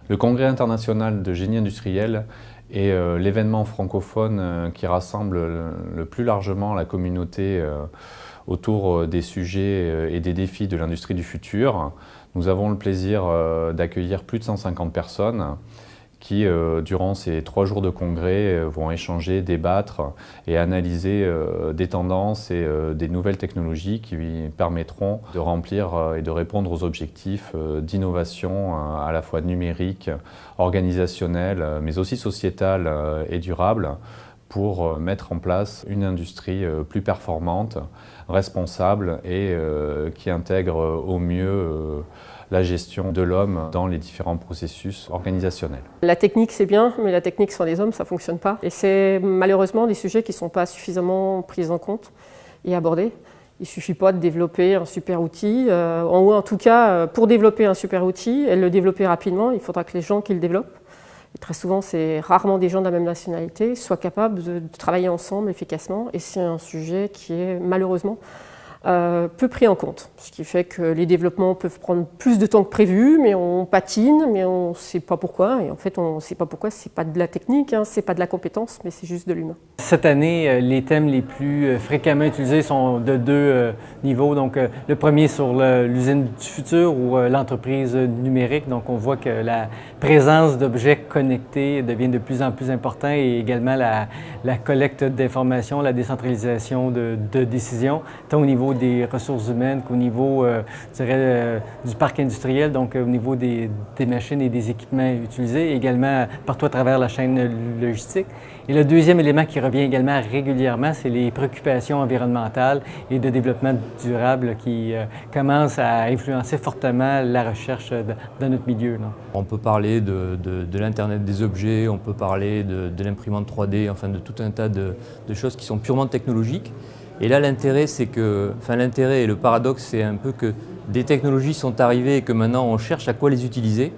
Le Congrès international de génie industriel est l'événement francophone qui rassemble le plus largement la communauté autour des sujets et des défis de l'industrie du futur. Nous avons le plaisir d'accueillir plus de 150 personnes qui, durant ces 3 jours de congrès, vont échanger, débattre et analyser des tendances et des nouvelles technologies qui permettront de remplir et de répondre aux objectifs d'innovation à la fois numérique, organisationnelle, mais aussi sociétale et durable, pour mettre en place une industrie plus performante, responsable et qui intègre au mieux la gestion de l'homme dans les différents processus organisationnels. La technique c'est bien, mais la technique sans les hommes ça ne fonctionne pas. Et c'est malheureusement des sujets qui ne sont pas suffisamment pris en compte et abordés. Il ne suffit pas de développer un super outil, en tout cas pour développer un super outil et le développer rapidement, il faudra que les gens qui le développent, et très souvent c'est rarement des gens de la même nationalité, soient capables de travailler ensemble efficacement, et c'est un sujet qui est malheureusement peu pris en compte, ce qui fait que les développements peuvent prendre plus de temps que prévu, mais on patine, mais on ne sait pas pourquoi, et en fait on ne sait pas pourquoi, c'est pas de la technique, hein, c'est pas de la compétence, mais c'est juste de l'humain. Cette année, les thèmes les plus fréquemment utilisés sont de 2 niveaux. Donc, le premier sur l'usine du futur ou l'entreprise numérique. Donc, on voit que la présence d'objets connectés devient de plus en plus importante et également la collecte d'informations, la décentralisation de décisions, tant au niveau des ressources humaines qu'au niveau, je dirais, du parc industriel, donc au niveau des machines et des équipements utilisés, également partout à travers la chaîne logistique. Et le deuxième élément qui revient également régulièrement, c'est les préoccupations environnementales et de développement durable qui commencent à influencer fortement la recherche dans notre milieu, là. On peut parler de l'Internet des objets, on peut parler de l'imprimante 3D, enfin de tout un tas de choses qui sont purement technologiques. Et là, l'intérêt, c'est que, l'intérêt et le paradoxe, c'est un peu que des technologies sont arrivées et que maintenant on cherche à quoi les utiliser.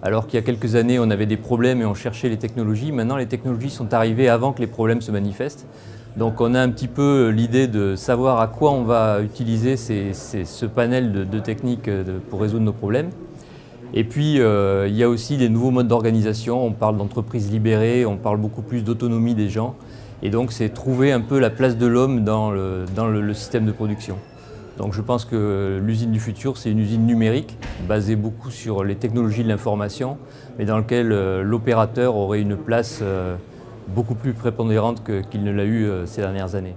Alors qu'il y a quelques années, on avait des problèmes et on cherchait les technologies. Maintenant, les technologies sont arrivées avant que les problèmes se manifestent. Donc on a un petit peu l'idée de savoir à quoi on va utiliser ce panel de techniques pour résoudre nos problèmes. Et puis, il y a aussi des nouveaux modes d'organisation. On parle d'entreprises libérées, on parle beaucoup plus d'autonomie des gens. Et donc, c'est trouver un peu la place de l'homme dans le système de production. Donc je pense que l'usine du futur, c'est une usine numérique, basée beaucoup sur les technologies de l'information, mais dans laquelle l'opérateur aurait une place beaucoup plus prépondérante qu'il ne l'a eu ces dernières années.